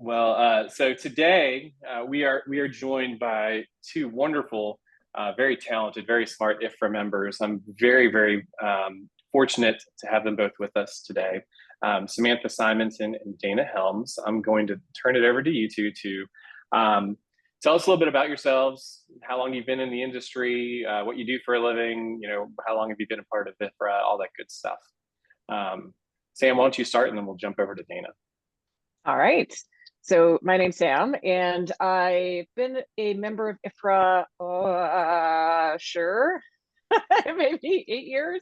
So today we are joined by two wonderful, very talented, very smart IFRA members. I'm very fortunate to have them both with us today. Samantha Simonton and Dana Helms. I'm going to turn it over to you two to tell us a little bit about yourselves, how long you've been in the industry, what you do for a living, how long have you been a part of IFRA, all that good stuff. Sam, why don't you start and then we'll jump over to Dana. All right. So my name's Sam, and I've been a member of IFRA, maybe 8 years,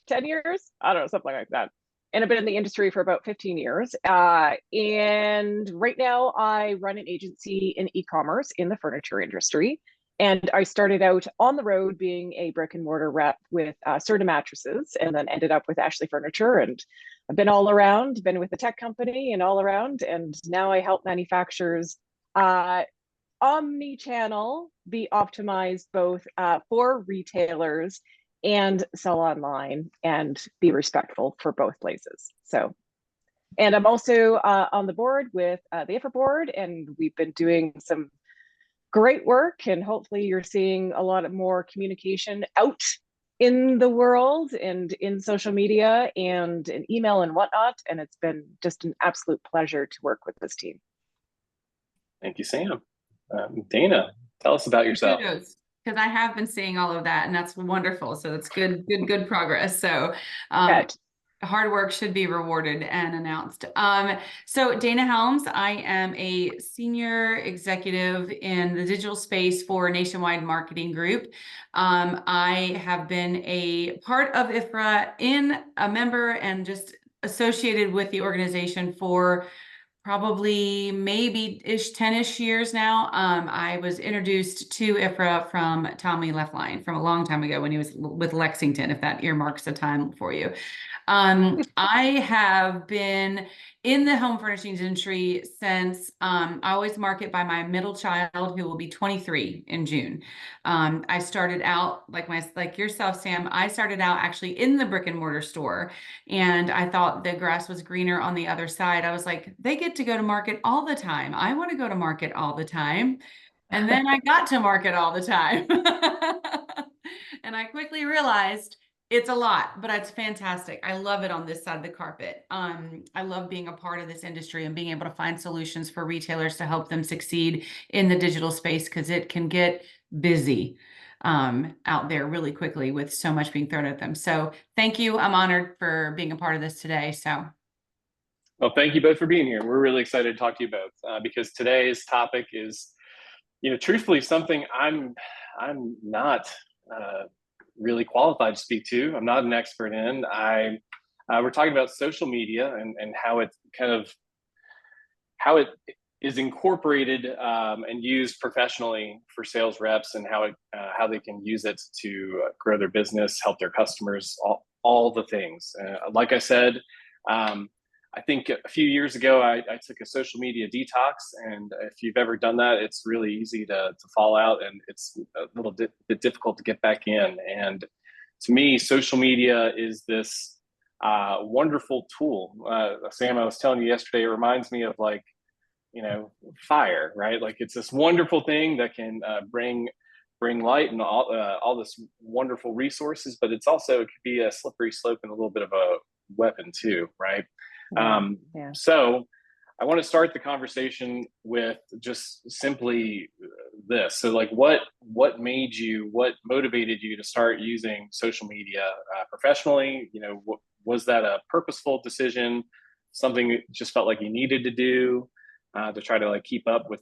10 years, I don't know, something like that. And I've been in the industry for about 15 years. And right now I run an agency in e-commerce in the furniture industry. And I started out on the road being a brick and mortar rep with Serta Mattresses, and then ended up with Ashley Furniture. And I've been all around, been with the tech company and all around. And now I help manufacturers omni-channel be optimized both for retailers and sell online and be respectful for both places. So, and I'm also on the board with the IFRA board, and we've been doing some great work, and hopefully you're seeing a lot of more communication out in the world and in social media and in email and whatnot. And it's been just an absolute pleasure to work with this team. Thank you, Sam. Dana, tell us about yourself. Because I have been seeing all of that, and that's wonderful. So that's good progress. So hard work should be rewarded and announced. So Dana Helms, I am a senior executive in the digital space for Nationwide Marketing Group. I have been a part of IFRA, a member and just associated with the organization for probably maybe 10-ish years now. I was introduced to IFRA from Tommy Leftline from a long time ago when he was with Lexington, if that earmarks a time for you. I have been in the home furnishings industry since I always market by my middle child, who will be 23 in June. I started out like yourself, Sam. I started out actually in the brick and mortar store, and I thought the grass was greener on the other side. I was like, they get to go to market all the time. I want to go to market all the time. And then I got to market all the time. And I quickly realized it's a lot, but it's fantastic. I love it on this side of the carpet. I love being a part of this industry and being able to find solutions for retailers to help them succeed in the digital space, because it can get busy out there really quickly with so much being thrown at them. So thank you. I'm honored for being a part of this today. Well, thank you both for being here. We're really excited to talk to you both because today's topic is, truthfully something I'm not really qualified to speak to. I'm not an expert in. We're talking about social media and how it is incorporated and used professionally for sales reps, and how they can use it to grow their business, help their customers, all the things. Like I said, I think a few years ago, I took a social media detox, and if you've ever done that, it's really easy to fall out, and it's a little bit difficult to get back in. And to me, social media is this wonderful tool. Sam, I was telling you yesterday, it reminds me of fire, right? Like it's this wonderful thing that can bring light and all this wonderful resources, but it could be a slippery slope and a little bit of a weapon too, right? So I want to start the conversation with just simply this. So what motivated you to start using social media professionally? Was that a purposeful decision, something that just felt like you needed to do to try to keep up with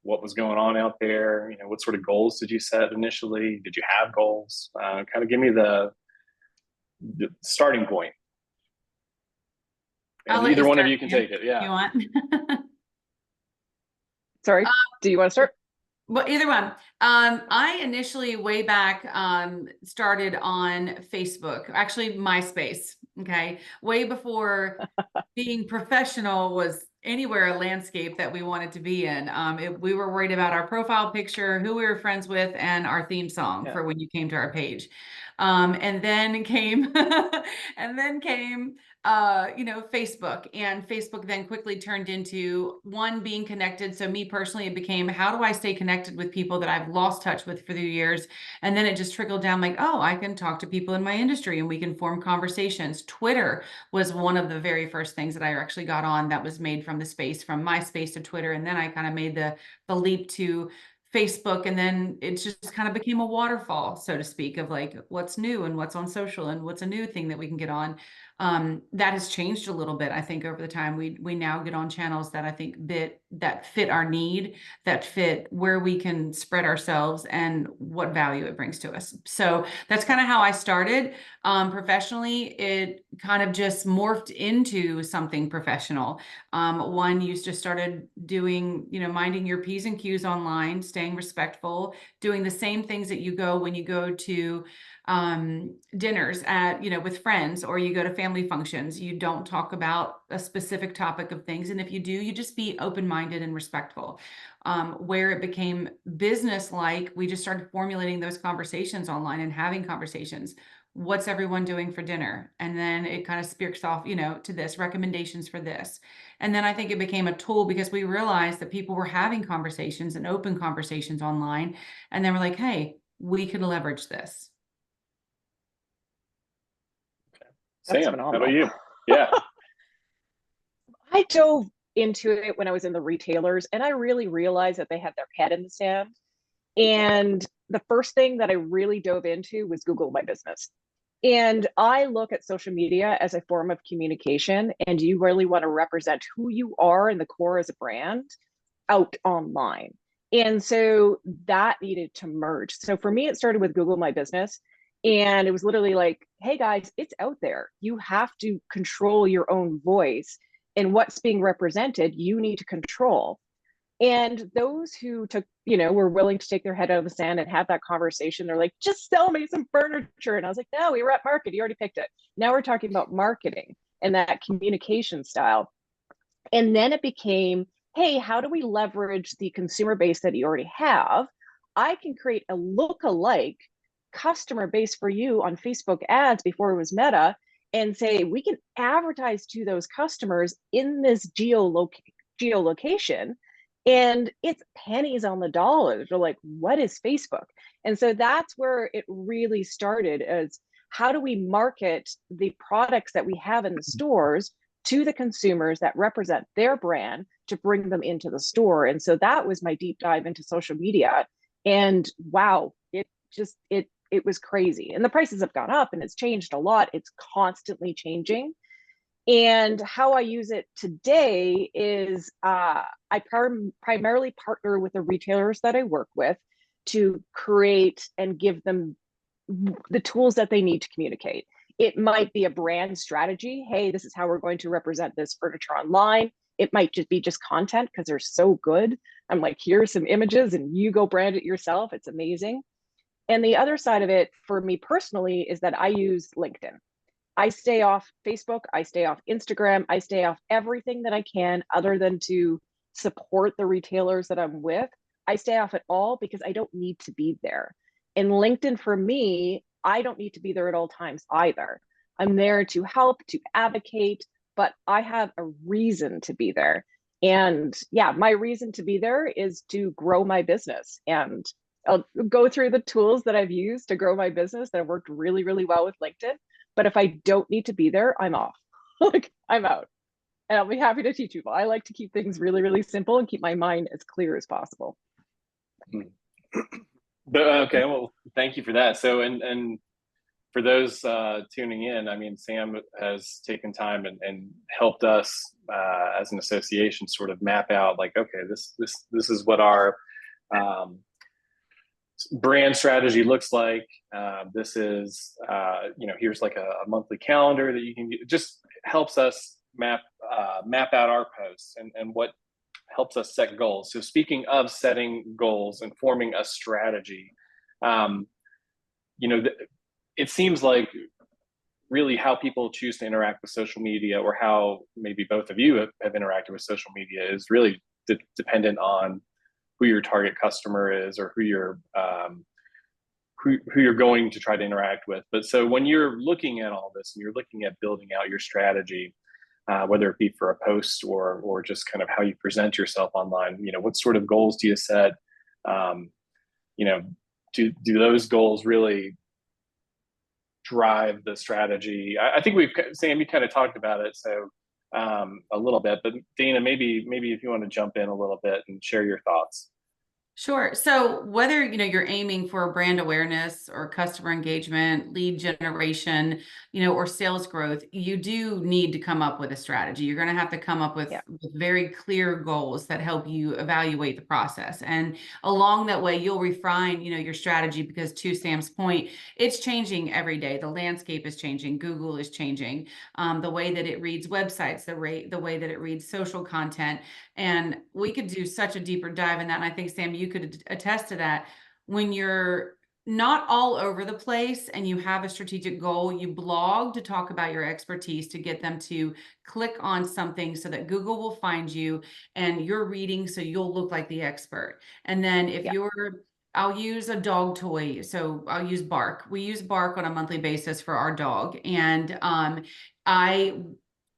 what was going on out there? What sort of goals did you set initially? Did you have goals? Kind of give me the starting point. And either one of you can take it. Yeah. You want? Sorry. Do you want to start? Well, either one. I initially, way back, started on Facebook, actually MySpace. Okay. Way before being professional was anywhere a landscape that we wanted to be in. We were worried about our profile picture, who we were friends with, and our theme song for when you came to our page. And then came Facebook, and Facebook then quickly turned into one, being connected. So me personally, it became, how do I stay connected with people that I've lost touch with for the years? And then it just trickled down like, oh, I can talk to people in my industry and we can form conversations. Twitter was one of the very first things that I actually got on, that was made from the space, from MySpace to Twitter. And then I kind of made the leap to Facebook, and then it just kind of became a waterfall, so to speak, of like what's new and what's on social and what's a new thing that we can get on. That has changed a little bit, I think, over the time. We now get on channels that I think that fit our need, that fit where we can spread ourselves and what value it brings to us. So that's kind of how I started. Professionally, it kind of just morphed into something professional. One, you just started doing, minding your P's and Q's online, staying respectful, doing the same things that you go when you go to dinners with friends, or you go to family functions. You don't talk about a specific topic of things. And if you do, you just be open-minded and respectful. Where it became business-like, we just started formulating those conversations online and having conversations. What's everyone doing for dinner? And then it kind of speaks off, to this, recommendations for this. And then I think it became a tool because we realized that people were having conversations and open conversations online. And then we're like, hey, we could leverage this. Sam, how about you? Yeah. I dove into it when I was in the retailers, and I really realized that they had their head in the sand. And the first thing that I really dove into was Google My Business. And I look at social media as a form of communication, and you really want to represent who you are in the core as a brand out online. And so that needed to merge. So for me, it started with Google My Business. And it was literally like, hey guys, it's out there. You have to control your own voice, and what's being represented, you need to control. And those who took, were willing to take their head out of the sand and have that conversation, they're like, just sell me some furniture. And I was like, no, we were at market. You already picked it. Now we're talking about marketing and that communication style. And then it became, hey, how do we leverage the consumer base that you already have? I can create a look-alike customer base for you on Facebook ads before it was Meta, and say, we can advertise to those customers in this geolocation. And it's pennies on the dollar. They're like, what is Facebook? And so that's where it really started, as how do we market the products that we have in the stores to the consumers that represent their brand to bring them into the store. And so that was my deep dive into social media. And wow, it was crazy. And the prices have gone up and it's changed a lot. It's constantly changing. And how I use it today is I primarily partner with the retailers that I work with to create and give them the tools that they need to communicate. It might be a brand strategy. Hey, this is how we're going to represent this furniture online. It might just be content because they're so good. I'm like, here's some images and you go brand it yourself. It's amazing. And the other side of it for me personally is that I use LinkedIn. I stay off Facebook, I stay off Instagram, I stay off everything that I can other than to support the retailers that I'm with. I stay off it all because I don't need to be there. And LinkedIn for me, I don't need to be there at all times either. I'm there to help, to advocate, but I have a reason to be there. And yeah, my reason to be there is to grow my business. And I'll go through the tools that I've used to grow my business that have worked really, really well with LinkedIn. But if I don't need to be there, I'm off. Like, I'm out. And I'll be happy to teach people. I like to keep things really, really simple and keep my mind as clear as possible. Okay, well, thank you for that. So, and for those tuning in, I mean, Sam has taken time and helped us as an association sort of map out, like, okay, this is what our brand strategy looks like. This is, here's like a monthly calendar that you can use. Just helps us map out our posts and what helps us set goals. So speaking of setting goals and forming a strategy, it seems like really how people choose to interact with social media, or how maybe both of you have interacted with social media, is really dependent on who your target customer is, or who who you're going to try to interact with. But so when you're looking at all this and you're looking at building out your strategy, whether it be for a post or just kind of how you present yourself online, what sort of goals do you set? Do those goals really drive the strategy? I think Sam, you kind of talked about it, so a little bit, but Dana, maybe if you want to jump in a little bit and share your thoughts. Sure. So whether, you're aiming for brand awareness or customer engagement, lead generation, or sales growth, you do need to come up with a strategy. You're going to have to come up with very clear goals that help you evaluate the process. And along that way, you'll refine, your strategy, because to Sam's point, it's changing every day. The landscape is changing. Google is changing. The way that it reads websites, the way that it reads social content. And we could do such a deeper dive in that. And I think, Sam, you could attest to that. When you're not all over the place and you have a strategic goal, you blog to talk about your expertise, to get them to click on something so that Google will find you, and you're reading so you'll look like the expert. And then if I'll use a dog toy. So I'll use Bark. We use Bark on a monthly basis for our dog. And I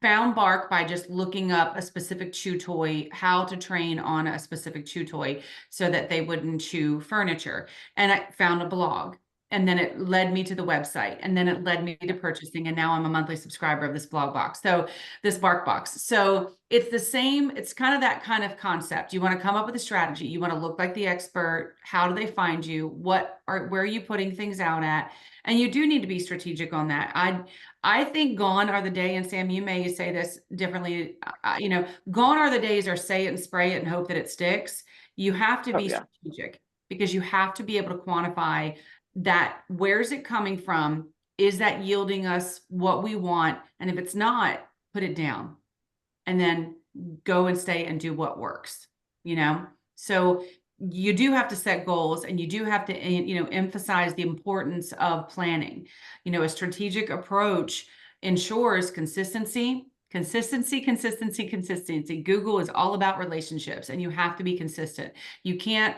found Bark by just looking up a specific chew toy, how to train on a specific chew toy so that they wouldn't chew furniture. And I found a blog, and then it led me to the website, and then it led me to purchasing. And now I'm a monthly subscriber of this blog box. So this Bark box. So it's the same. It's kind of that kind of concept. You want to come up with a strategy. You want to look like the expert. How do they find you? where are you putting things out at? And you do need to be strategic on that. I think gone are the days, and Sam, you may say this differently, gone are the days or say it and spray it and hope that it sticks. You have to be strategic, because you have to be able to quantify that. Where's it coming from? Is that yielding us what we want? And if it's not, put it down and then go and stay and do what works, So you do have to set goals, and you do have to, emphasize the importance of planning. A strategic approach ensures consistency. Google is all about relationships, and you have to be consistent. You can't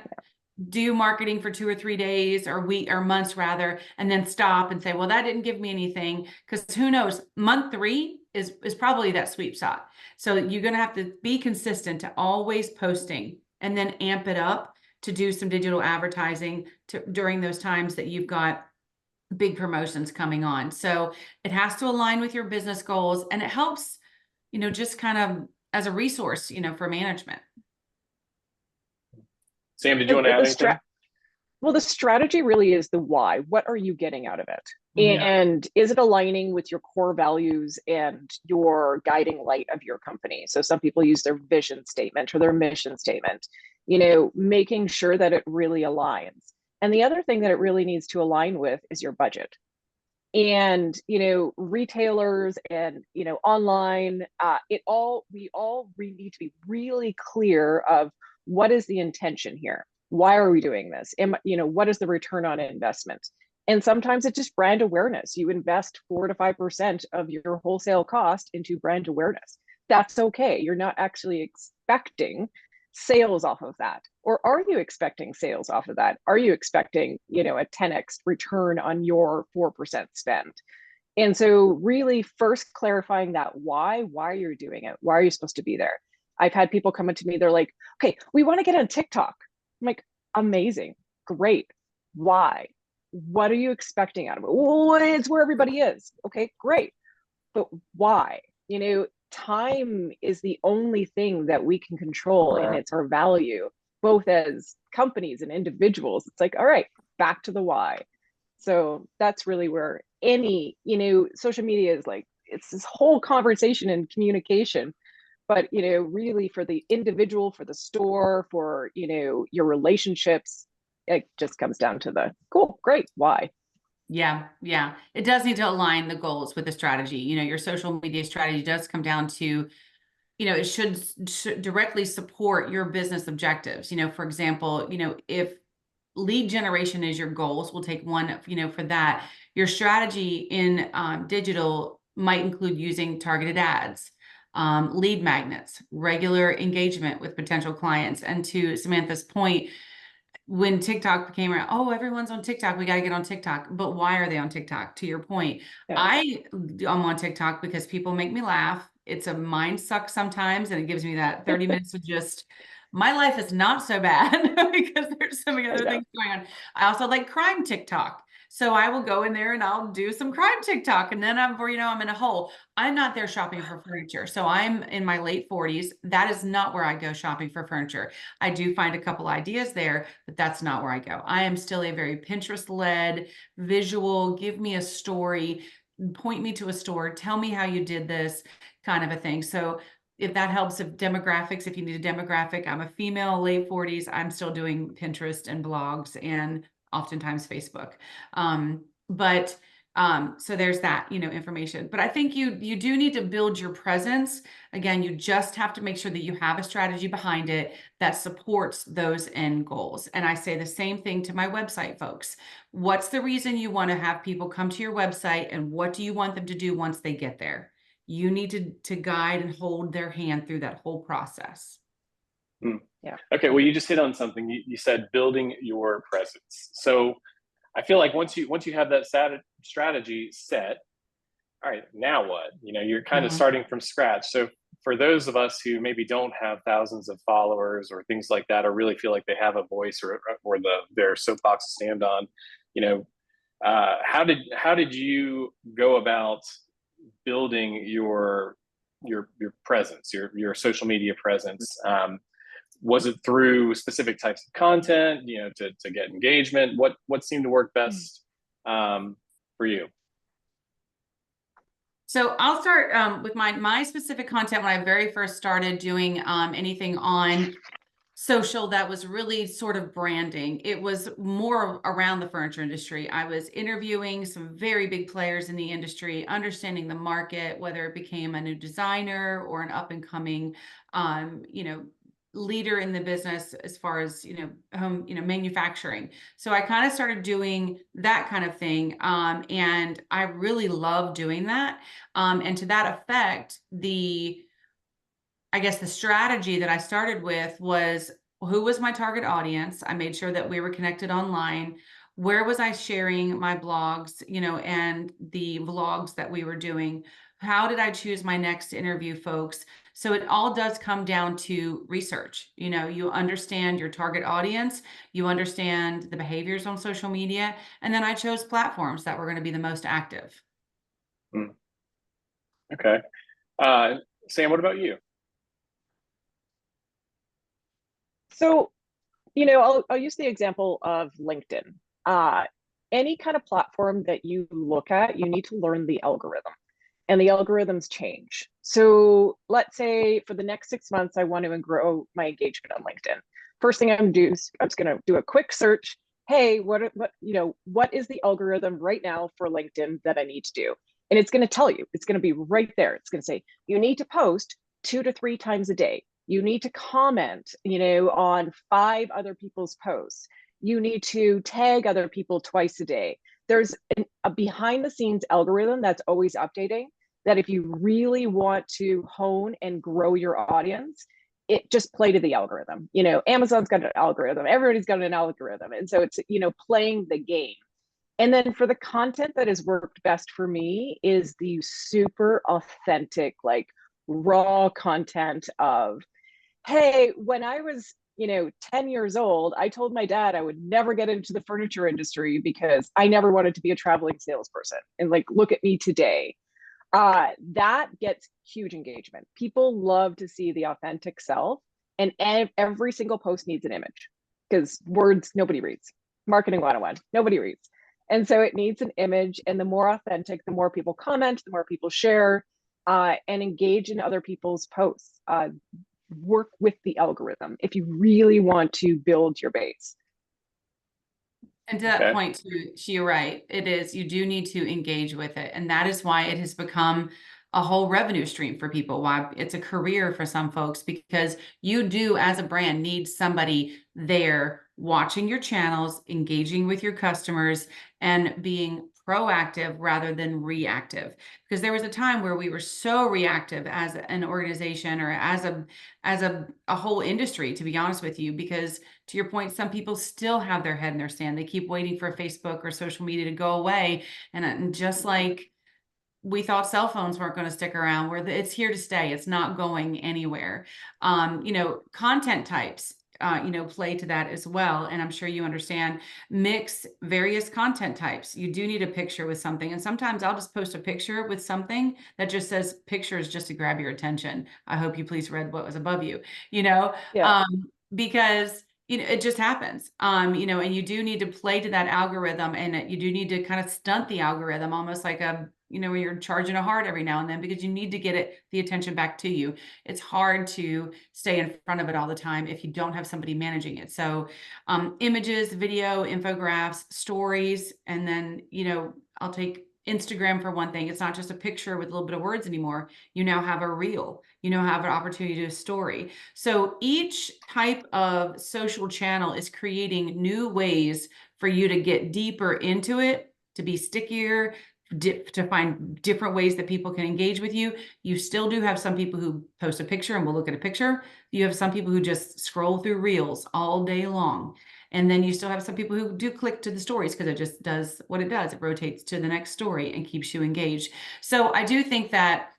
do marketing for 2 or 3 days or week or months rather, and then stop and say, well, that didn't give me anything, because who knows, month 3 is probably that sweet spot. So you're going to have to be consistent to always posting, and then amp it up to do some digital advertising during those times that you've got big promotions coming on. So it has to align with your business goals, and it helps, just kind of as a resource, for management. Sam, did you want to add anything? Well, the strategy really is the why. What are you getting out of it? And is it aligning with your core values and your guiding light of your company? So some people use their vision statement or their mission statement, making sure that it really aligns. And the other thing that it really needs to align with is your budget. And, retailers and, online, we all need to be really clear of what is the intention here. Why are we doing this? What is the return on investment? And sometimes it's just brand awareness. You invest 4 to 5% of your wholesale cost into brand awareness. That's okay. You're not actually expecting sales off of that. Or are you expecting sales off of that? Are you expecting, a 10x return on your 4% spend? And so really first clarifying that why you're doing it. Why are you supposed to be there? I've had people come up to me, they're like, okay, we want to get on TikTok. I'm like, amazing, great. Why? What are you expecting out of it? Well, it's where everybody is. Okay, great. But why? Time is the only thing that we can control, and it's our value, both as companies and individuals. It's like, all right, back to the why. So that's really where any, social media is like, it's this whole conversation and communication. But, really for the individual, for the store, for, your relationships, it just comes down to the cool, great, why? Yeah. It does need to align the goals with the strategy. Your social media strategy does come down to, it should directly support your business objectives. For example, if lead generation is your goals, we'll take one, for that. Your strategy in digital might include using targeted ads, lead magnets, regular engagement with potential clients. And to Samantha's point, when TikTok came around, oh, everyone's on TikTok. We got to get on TikTok. But why are they on TikTok? To your point, Yeah. I'm on TikTok because people make me laugh. It's a mind suck sometimes, and it gives me that 30 minutes of just, my life is not so bad because there's so many other things going on. I also like crime TikTok. So I will go in there and I'll do some crime TikTok. And then I'm in a hole. I'm not there shopping for furniture. So I'm in my late 40s. That is not where I go shopping for furniture. I do find a couple ideas there, but that's not where I go. I am still a very Pinterest-led, visual, give me a story, point me to a store, tell me how you did this kind of a thing. So if that helps, if demographics, if you need a demographic, I'm a female, late 40s, I'm still doing Pinterest and blogs and oftentimes Facebook. So there's that, information. But I think you do need to build your presence. Again, you just have to make sure that you have a strategy behind it that supports those end goals. And I say the same thing to my website folks. What's the reason you want to have people come to your website, and what do you want them to do once they get there? You need to guide and hold their hand through that whole process. Yeah. Okay. Well, you just hit on something. You said building your presence. So I feel like once you have that strategy set, all right, now what? You're kind of starting from scratch. So for those of us who maybe don't have thousands of followers or things like that, or really feel like they have a voice or their soapbox to stand on, how did you go about building your presence, your social media presence? Was it through specific types of content, to get engagement? What seemed to work best for you? So I'll start with my specific content. When I very first started doing anything on social that was really sort of branding, it was more around the furniture industry. I was interviewing some very big players in the industry, understanding the market, whether it became a new designer or an up and coming, leader in the business as far as home manufacturing. So I kind of started doing that kind of thing, and I really love doing that. And to that effect, I guess the strategy that I started with was, who was my target audience? I made sure that we were connected online. Where was I sharing my blogs, and the vlogs that we were doing? How did I choose my next interview folks? So it all does come down to research. You understand your target audience, you understand the behaviors on social media, and then I chose platforms that were going to be the most active. Okay. Sam, what about you? So, I'll use the example of LinkedIn. Any kind of platform that you look at, you need to learn the algorithm, and the algorithms change. So let's say for the next 6 months, I want to grow my engagement on LinkedIn. First thing I'm just going to do a quick search. Hey, what is the algorithm right now for LinkedIn that I need to do? And it's going to tell you, it's going to be right there. It's going to say, you need to post 2 to 3 times a day. You need to comment, on 5 other people's posts. You need to tag other people twice a day. There's a behind the scenes algorithm that's always updating, that if you really want to hone and grow your audience, it just play to the algorithm. Amazon's got an algorithm, everybody's got an algorithm. And so it's, playing the game. And then for the content that has worked best for me is the super authentic, like raw content of, hey, when I was 10 years old, I told my dad I would never get into the furniture industry because I never wanted to be a traveling salesperson. And look at me today. That gets huge engagement. People love to see the authentic self, and every single post needs an image, because words, nobody reads. Marketing 101, nobody reads. And so it needs an image, and the more authentic, the more people comment, the more people share, and engage in other people's posts. Work with the algorithm if you really want to build your base. And to that point too, you're right. It is, you do need to engage with it. And that is why it has become a whole revenue stream for people, why it's a career for some folks, because you do, as a brand, need somebody there watching your channels, engaging with your customers, and being proactive rather than reactive, because there was a time where we were so reactive as an organization or as a whole industry, to be honest with you, because to your point, some people still have their head in their sand. They keep waiting for Facebook or social media to go away. And just like we thought cell phones weren't going to stick around, where it's here to stay. It's not going anywhere. Content types, play to that as well. And I'm sure you understand, mix various content types. You do need a picture with something. And sometimes I'll just post a picture with something that just says pictures just to grab your attention. I hope you please read what was above you, Yeah. because it just happens, and you do need to play to that algorithm, and you do need to kind of stunt the algorithm, almost like where you're charging a heart every now and then, because you need to get the attention back to you. It's hard to stay in front of it all the time if you don't have somebody managing it. So images, video, infographics, stories, and then, I'll take Instagram for one thing. It's not just a picture with a little bit of words anymore. You now have a reel, have an opportunity to do a story. So each type of social channel is creating new ways for you to get deeper into it, to be stickier, to find different ways that people can engage with you. You still do have some people who post a picture and will look at a picture. You have some people who just scroll through reels all day long. And then you still have some people who do click to the stories because it just does what it does. It rotates to the next story and keeps you engaged. So I do think that,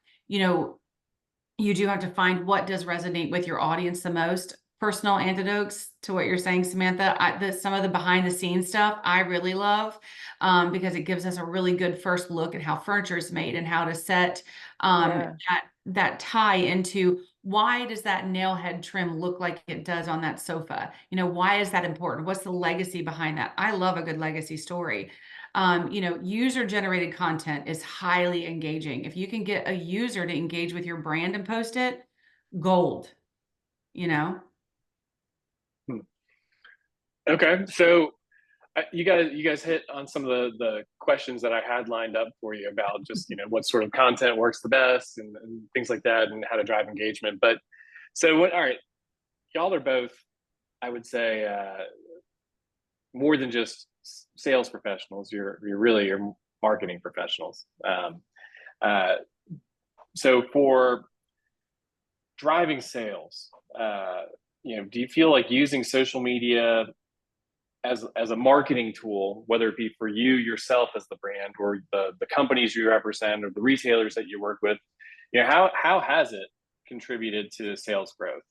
you do have to find what does resonate with your audience the most. Personal antidotes to what you're saying, Samantha. Some of the behind the scenes stuff I really love, because it gives us a really good first look at how furniture is made and how to set that tie into why does that nail head trim look like it does on that sofa? Why is that important? What's the legacy behind that? I love a good legacy story. User generated content is highly engaging. If you can get a user to engage with your brand and post it, gold, Okay, so you guys hit on some of the questions that I had lined up for you about just what sort of content works the best and things like that, and how to drive engagement. But so all right, y'all are both, I would say, more than just sales professionals. You're really marketing professionals. So for driving sales, do you feel like using social media as a marketing tool, whether it be for you yourself as the brand, or the companies you represent, or the retailers that you work with, how has it contributed to sales growth?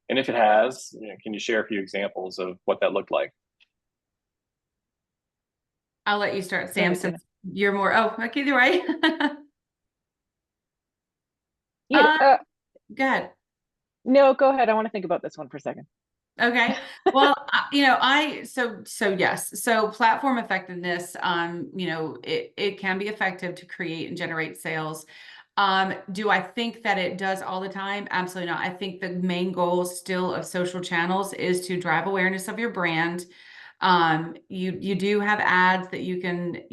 And if it has, can you share a few examples of what that looked like? I'll let you start, Sam, since you're more, okay, you're right. Go ahead. No, go ahead. I want to think about this one for a second. Okay. Well, so yes. So platform effectiveness, it can be effective to create and generate sales. Do I think that it does all the time? Absolutely not. I think the main goal still of social channels is to drive awareness of your brand. You do have ads that you can,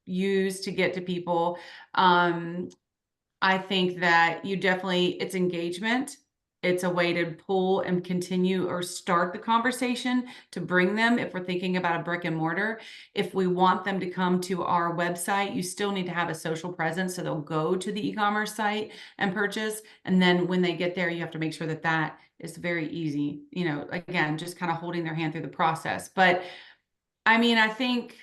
use to get to people. I think that it's engagement. It's a way to pull and continue or start the conversation to bring them. If we're thinking about a brick and mortar, if we want them to come to our website, you still need to have a social presence. So they'll go to the e-commerce site and purchase. And then when they get there, you have to make sure that that is very easy, again, just kind of holding their hand through the process. But I think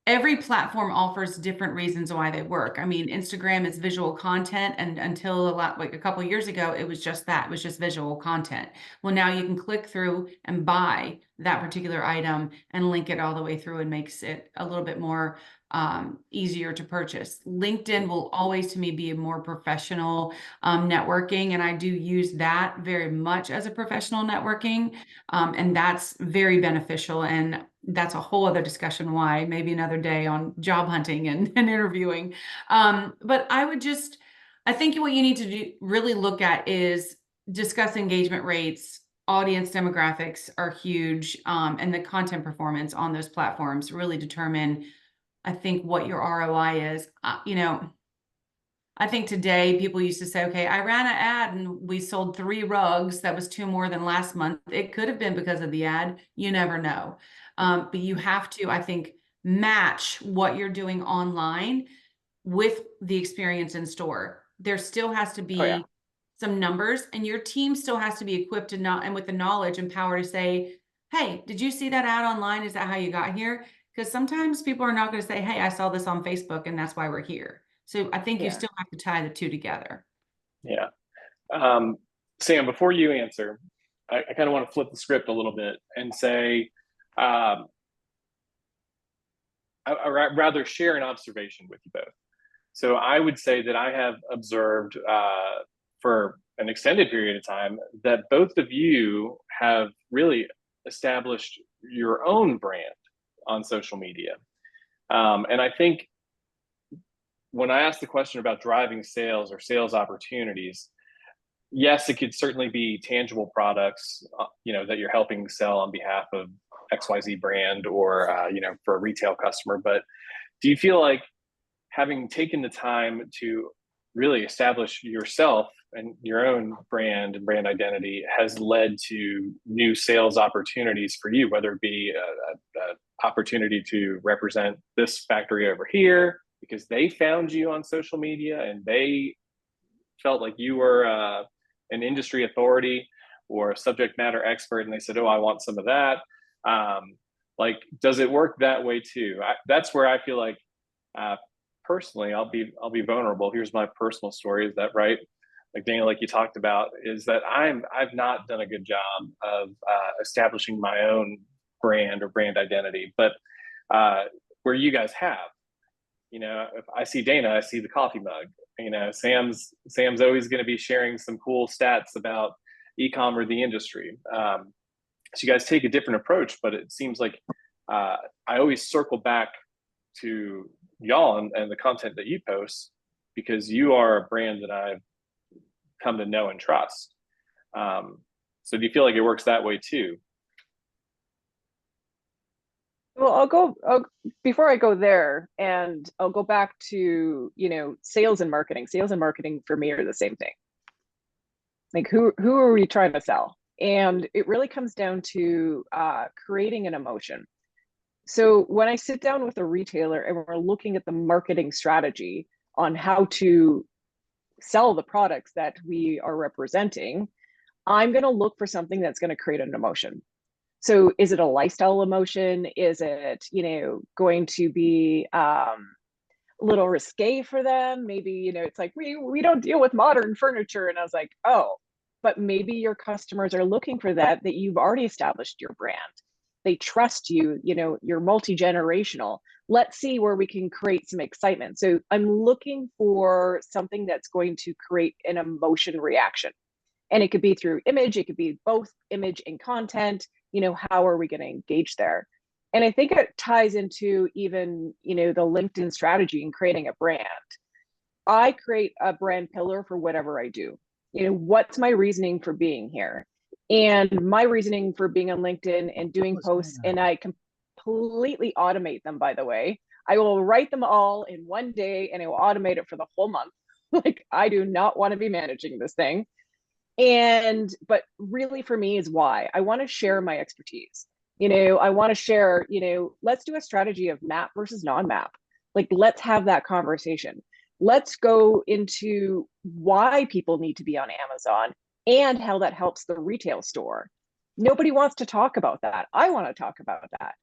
every platform offers different reasons why they work. Instagram is visual content, and until a couple of years ago, it was just that. It was just visual content. Well, now you can click through and buy that particular item and link it all the way through, and makes it a little bit more easier to purchase. LinkedIn will always, to me, be a more professional networking, and I do use that very much as a professional networking, and that's very beneficial. And that's a whole other discussion why, maybe another day on job hunting and interviewing. But I think what you need to really look at is discuss engagement rates. Audience demographics are huge, and the content performance on those platforms really determine, I think, what your ROI is. I think today people used to say, okay, I ran an ad and we sold 3 rugs. That was 2 more than last month. It could have been because of the ad. You never know. But you have to, I think, match what you're doing online with the experience in store. There still has to be some numbers, and your team still has to be equipped and with the knowledge and power to say, hey, did you see that ad online? Is that how you got here? Because sometimes people are not going to say, hey, I saw this on Facebook and that's why we're here. So I think you still have to tie the two together. Yeah. Sam, before you answer, I kind of want to flip the script a little bit and say, I'd rather share an observation with you both. So I would say that I have observed for an extended period of time that both of you have really established your own brand on social media. And I think when I asked the question about driving sales or sales opportunities, yes, it could certainly be tangible products, that you're helping sell on behalf of XYZ brand or, for a retail customer. But do you feel like having taken the time to really establish yourself and your own brand and brand identity has led to new sales opportunities for you, whether it be an opportunity to represent this factory over here because they found you on social media and they felt like you were an industry authority or a subject matter expert and they said, oh, I want some of that. Does it work that way too? That's where I feel like personally, I'll be vulnerable. Here's my personal story. Is that right? Like Dana, like you talked about, is that I've not done a good job of establishing my own brand or brand identity, but where you guys have, if I see Dana, I see the coffee mug. Sam's always going to be sharing some cool stats about e-com or the industry. So you guys take a different approach, but it seems like I always circle back to y'all and the content that you post because you are a brand that I've come to know and trust. So do you feel like it works that way too? Well, before I go there, and I'll go back to, sales and marketing. Sales and marketing for me are the same thing. Like who are we trying to sell? And it really comes down to creating an emotion. So when I sit down with a retailer and we're looking at the marketing strategy on how to sell the products that we are representing, I'm going to look for something that's going to create an emotion. So is it a lifestyle emotion? Is it, going to be a little risque for them? Maybe, it's like, we don't deal with modern furniture. And I was like, oh, but maybe your customers are looking for that you've already established your brand. They trust you, you're multi-generational. Let's see where we can create some excitement. So I'm looking for something that's going to create an emotion reaction. And it could be through image, it could be both image and content. How are we going to engage there? And I think it ties into even, the LinkedIn strategy in creating a brand. I create a brand pillar for whatever I do. What's my reasoning for being here? And my reasoning for being on LinkedIn and doing posts, and I completely automate them, by the way. I will write them all in one day and I will automate it for the whole month. Like, I do not want to be managing this thing. But really for me is why I want to share my expertise. I want to share, let's do a strategy of map versus non-map. Like, let's have that conversation. Let's go into why people need to be on Amazon and how that helps the retail store. Nobody wants to talk about that. I want to talk about that.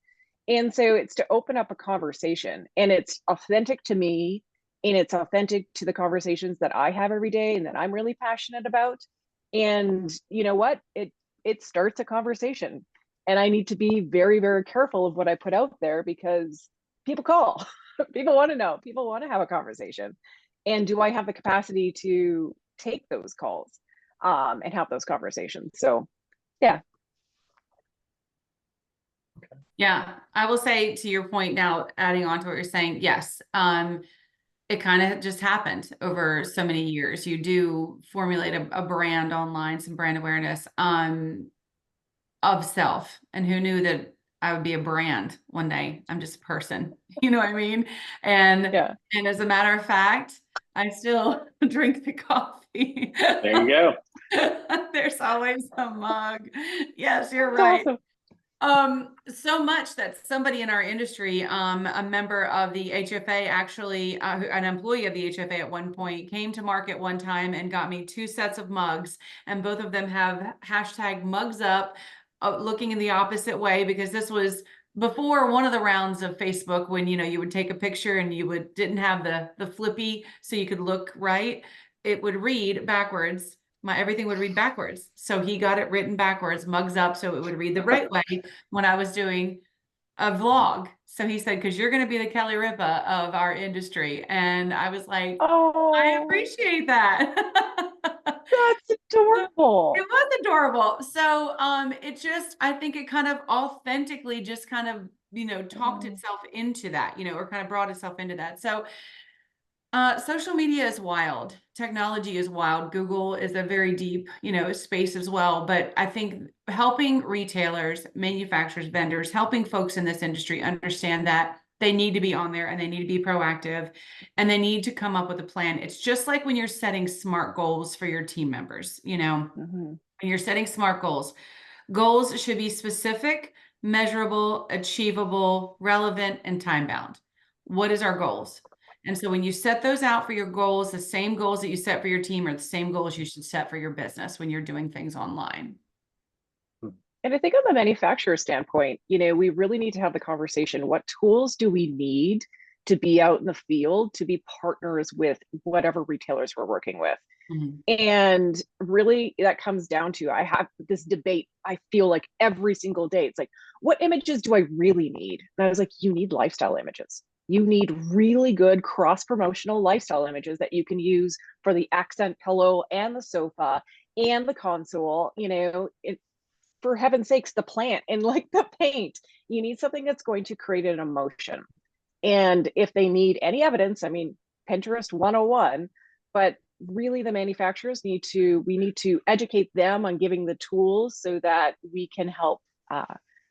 And so it's to open up a conversation, and it's authentic to me, and it's authentic to the conversations that I have every day and that I'm really passionate about. And you know what? It starts a conversation. And I need to be very, very careful of what I put out there because people call. People want to know. People want to have a conversation. And do I have the capacity to take those calls and have those conversations? So, yeah. Yeah, I will say to your point now, adding on to what you're saying, yes, it kind of just happened over so many years. You do formulate a brand online, some brand awareness of self. And who knew that I would be a brand one day? I'm just a person, you know what I mean? And as a matter of fact, I still drink the coffee. There you go. There's always a mug. Yes, you're right. So much that somebody in our industry, a member of the HFA, actually, an employee of the HFA at one point, came to market one time and got me 2 sets of mugs, and both of them have hashtag mugs up, looking in the opposite way, because this was before one of the rounds of Facebook, when you would take a picture and you didn't have the flippy so you could look right. It would read backwards. Everything would read backwards. So he got it written backwards, mugs up, so it would read the right way when I was doing a vlog. So he said, because you're going to be the Kelly Ripa of our industry. And I was like, I Oh, appreciate that. that's adorable. It was adorable. So I think it kind of authentically just kind of, talked itself into that, or kind of brought itself into that. So social media is wild. Technology is wild. Google is a very deep, space as well. But I think helping retailers, manufacturers, vendors, helping folks in this industry understand that they need to be on there and they need to be proactive and they need to come up with a plan. It's just like when you're setting SMART goals for your team members, when you're setting SMART goals, goals should be specific, measurable, achievable, relevant, and time bound. What is our goals? And so when you set those out for your goals, the same goals that you set for your team are the same goals you should set for your business when you're doing things online. And I think on the manufacturer standpoint, we really need to have the conversation. What tools do we need to be out in the field to be partners with whatever retailers we're working with? And really, that comes down to, I have this debate, I feel like every single day. It's like, what images do I really need? And I was like, you need lifestyle images. You need really good cross-promotional lifestyle images that you can use for the accent pillow and the sofa and the console, for heaven's sakes, the plant and like the paint. You need something that's going to create an emotion. And if they need any evidence, I mean, Pinterest 101, but really the manufacturers we need to educate them on giving the tools so that we can help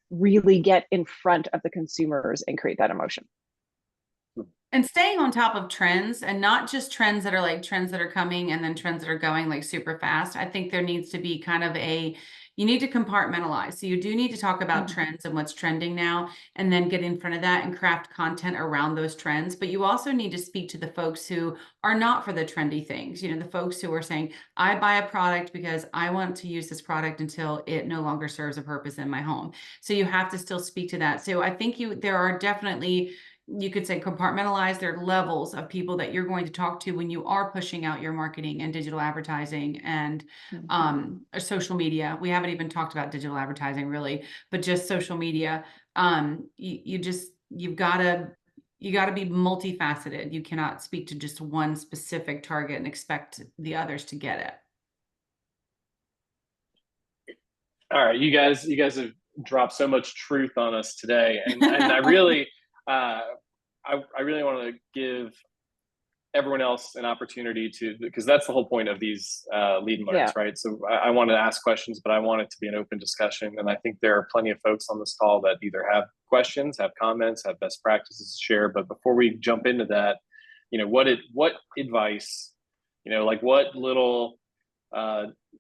really get in front of the consumers and create that emotion. And staying on top of trends, and not just trends that are like trends that are coming and then trends that are going like super fast. I think there needs to be kind of you need to compartmentalize. So you do need to talk about trends and what's trending now, and then get in front of that and craft content around those trends. But you also need to speak to the folks who are not for the trendy things, the folks who are saying, I buy a product because I want to use this product until it no longer serves a purpose in my home. So you have to still speak to that. So I think there are definitely, you could say, compartmentalize their levels of people that you're going to talk to when you are pushing out your marketing and digital advertising and social media. We haven't even talked about digital advertising really, but just social media. You've got to be multifaceted. You cannot speak to just one specific target and expect the others to get it. All right, you guys have dropped so much truth on us today, and I really I really want to give everyone else an opportunity to, because that's the whole point of these lead and learns, right? So I want to ask questions, but I want it to be an open discussion. And I think there are plenty of folks on this call that either have questions, have comments, have best practices to share. But before we jump into that, what advice, like what little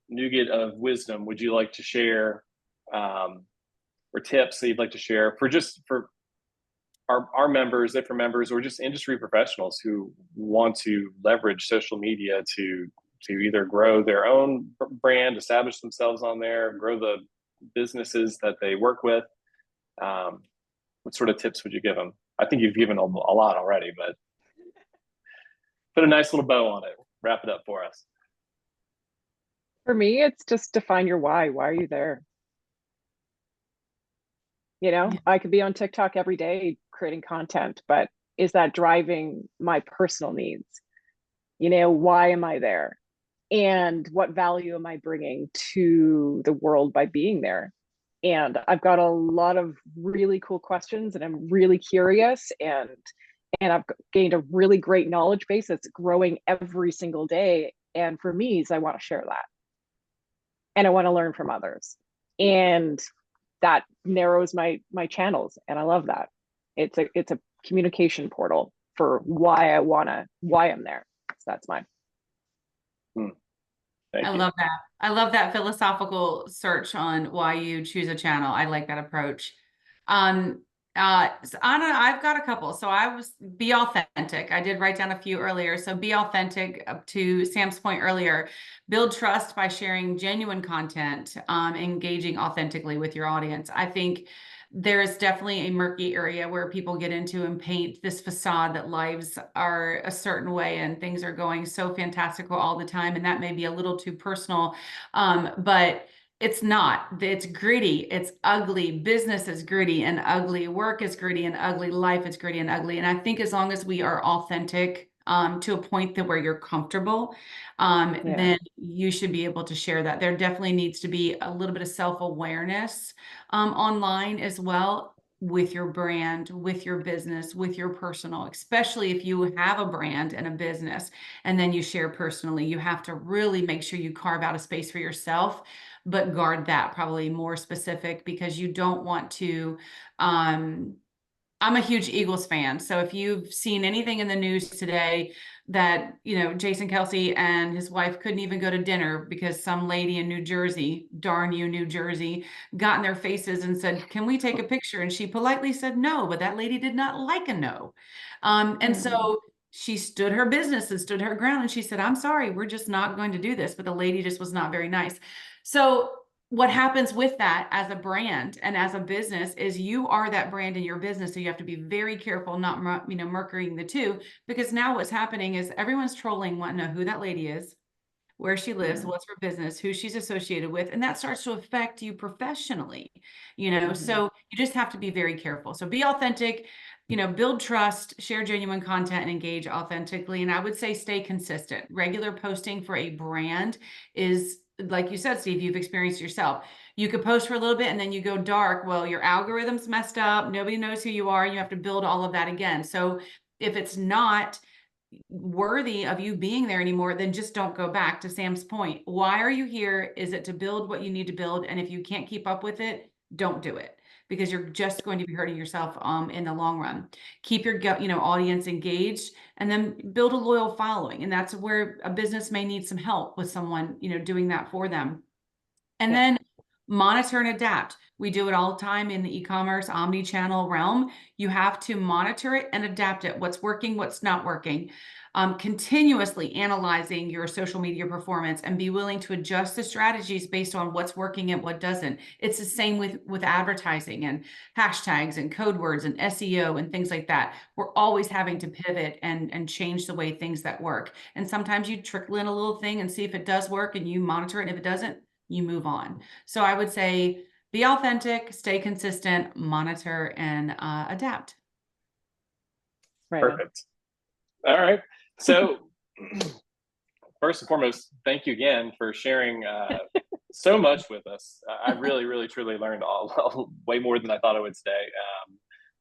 nugget of wisdom would you like to share, or tips that you'd like to share for our members, different members, or just industry professionals who want to leverage social media to either grow their own brand, establish themselves on there, grow the businesses that they work with? What sort of tips would you give them? I think you've given a lot already, but put a nice little bow on it. Wrap it up for us. For me, it's just define your why. Why are you there? I could be on TikTok every day creating content, but is that driving my personal needs? Why am I there? And what value am I bringing to the world by being there? And I've got a lot of really cool questions, and I'm really curious, and I've gained a really great knowledge base that's growing every single day. And for me, is I want to share that, and I want to learn from others, and that narrows my channels, and I love that. It's a communication portal for why I'm there. So that's mine. Thank I you. love that. I love that philosophical search on why you choose a channel. I like that approach. So Anna, I've got a couple. So be authentic. I did write down a few earlier. So be authentic, up to Sam's point earlier. Build trust by sharing genuine content, engaging authentically with your audience. I think there is definitely a murky area where people get into and paint this facade that lives are a certain way and things are going so fantastical all the time. And that may be a little too personal, but it's not. It's gritty. It's ugly. Business is gritty and ugly. Work is gritty and ugly. Life is gritty and ugly. And I think as long as we are authentic, to a point that where you're comfortable, then you should be able to share that. There definitely needs to be a little bit of self-awareness online as well, with your brand, with your business, with your personal, especially if you have a brand and a business and then you share personally. You have to really make sure you carve out a space for yourself, but guard that, probably more specific, because you don't want to I'm a huge Eagles fan. So if you've seen anything in the news today that, Jason Kelsey and his wife couldn't even go to dinner because some lady in New Jersey, darn you, New Jersey, got in their faces and said, "Can we take a picture?" And she politely said no, but that lady did not like a no. And so she stood her business and stood her ground. And she said, "I'm sorry, we're just not going to do this." But the lady just was not very nice. So what happens with that as a brand and as a business is you are that brand in your business. So you have to be very careful, not, murking the two, because now what's happening is everyone's trolling, want to know who that lady is, where she lives, what's her business, who she's associated with. And that starts to affect you professionally, so you just have to be very careful. So be authentic, build trust, share genuine content, and engage authentically. And I would say stay consistent. Regular posting for a brand is, like you said, Steve, you've experienced yourself. You could post for a little bit and then you go dark. Well, your algorithm's messed up. Nobody knows who you are. You have to build all of that again. So if it's not worthy of you being there anymore, then just don't go back. To Sam's point, why are you here? Is it to build what you need to build? And if you can't keep up with it, don't do it, because you're just going to be hurting yourself in the long run. Keep your audience engaged, and then build a loyal following. And that's where a business may need some help with someone doing that for them. And then monitor and adapt. We do it all the time in the e-commerce omni-channel realm. You have to monitor it and adapt it. What's working, what's not working. Continuously analyzing your social media performance and be willing to adjust the strategies based on what's working and what doesn't. It's the same with advertising and hashtags and code words and SEO and things like that. We're always having to pivot and change the way things that work. And sometimes you trickle in a little thing and see if it does work, and you monitor it. And if it doesn't, you move on. So I would say be authentic, stay consistent, monitor, and adapt. Right. Perfect. All right. So first and foremost, thank you again for sharing so much with us. I really, really, truly learned way more than I thought I would today.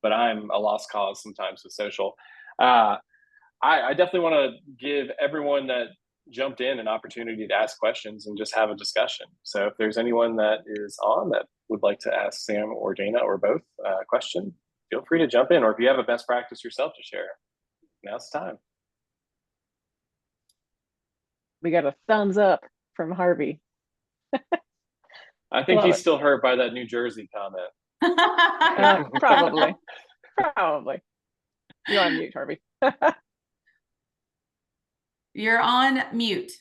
But I'm a lost cause sometimes with social. I definitely want to give everyone that jumped in an opportunity to ask questions and just have a discussion. So if there's anyone that is on that would like to ask Sam or Dana or both a question, feel free to jump in. Or if you have a best practice yourself to share, now's the time. We got a thumbs up from Harvey. I think he's still hurt by that New Jersey comment. Probably. You're on mute, Harvey. You're on mute.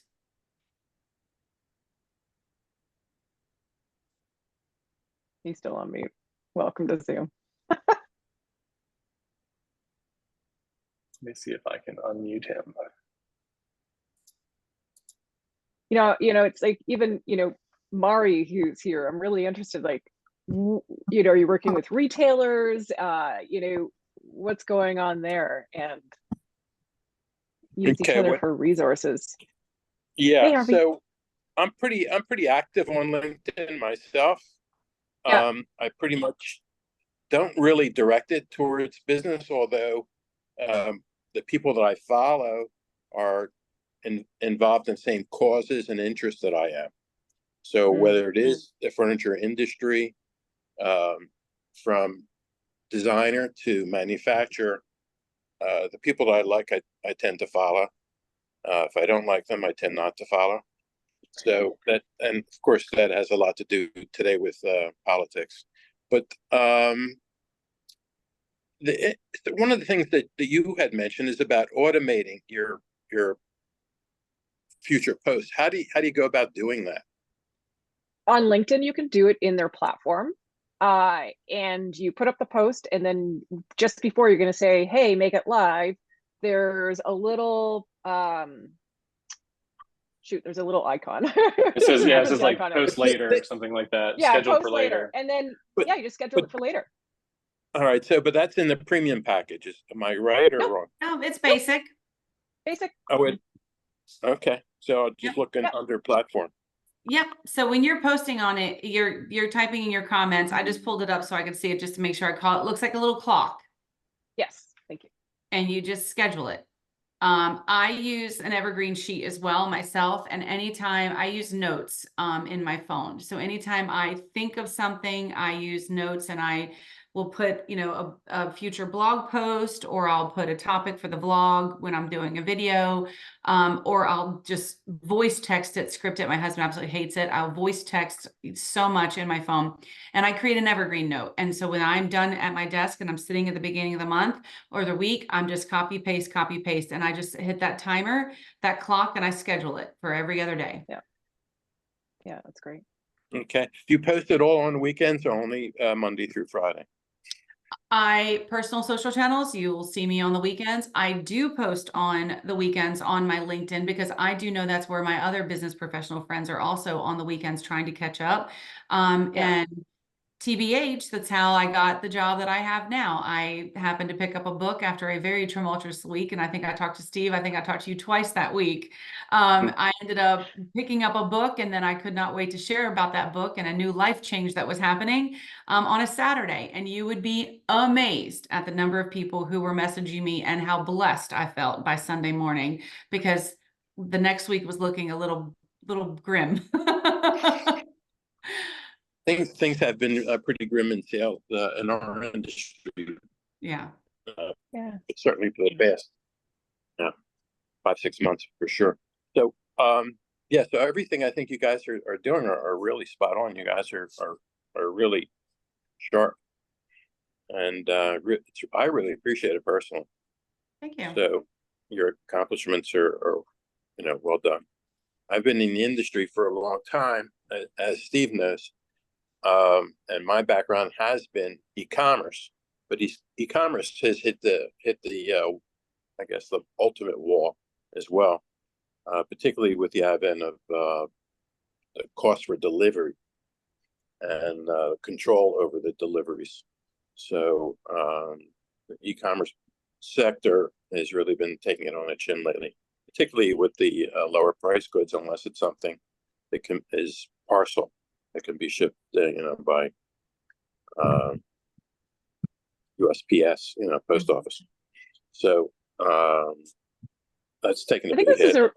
He's still on mute. Welcome to Zoom. Let me see if I can unmute him. It's like, even, Mari, who's here, I'm really interested, like, you're working with retailers, what's going on there, and use each other for resources. Yeah, hey, so I'm pretty active on LinkedIn myself. I pretty much don't really direct it towards business, although the people that I follow are involved in the same causes and interests that I am. So whether it is the furniture industry, from designer to manufacturer, the people that I like, I tend to follow. If I don't like them, I tend not to follow. So that, and of course, that has a lot to do today with politics. But one of the things that you had mentioned is about automating your future posts. How do you go about doing that? On LinkedIn, you can do it in their platform. And you put up the post, and then just before you're going to say, hey, make it live, there's a little there's a little icon. It says, yeah, it says like post later or something like that. Yeah, Schedule post for later. And then, yeah, you just schedule it for later. All right. So, but that's in the premium packages. Am I right or wrong? No, it's basic. Basic. Oh, okay. So I'll just look under platform. Yep. So when you're posting on it, you're typing in your comments. I just pulled it up so I could see it just to make sure I call it. Looks like a little clock. Yes. Thank you. And you just schedule it. I use an evergreen sheet as well myself. And anytime I use notes in my phone. So anytime I think of something, I use notes, and I will put, a future blog post, or I'll put a topic for the vlog when I'm doing a video, or I'll just voice text it, script it. My husband absolutely hates it. I'll voice text so much in my phone, and I create an evergreen note. And so when I'm done at my desk and I'm sitting at the beginning of the month or the week, I'm just copy, paste, and I just hit that timer, that clock, and I schedule it for every other day. Yeah. Yeah, that's great. Okay. Do you post it all on weekends or only Monday through Friday? Personal social channels, you will see me on the weekends. I do post on the weekends on my LinkedIn, because I do know that's where my other business professional friends are also on the weekends trying to catch up. And TBH, that's how I got the job that I have now. I happened to pick up a book after a very tumultuous week, and I think I talked to Steve. I think I talked to you twice that week. I ended up picking up a book, and then I could not wait to share about that book and a new life change that was happening on a Saturday. And you would be amazed at the number of people who were messaging me and how blessed I felt by Sunday morning, because the next week was looking a little grim. Things have been pretty grim in sales in our industry. Yeah. Certainly for the past 5-6 months for sure. So so everything I think you guys are doing are really spot on. You guys are really sharp, and I really appreciate it personally. Thank you. So your accomplishments are well done. I've been in the industry for a long time, as Steve knows. And my background has been e-commerce, but e-commerce has hit the I guess the ultimate wall as well, particularly with the advent of the cost for delivery and control over the deliveries. So the e-commerce sector has really been taking it on the chin lately, particularly with the lower price goods, unless it's something that is parcel. It can be shipped, by USPS, post office. So that's taken a big hit.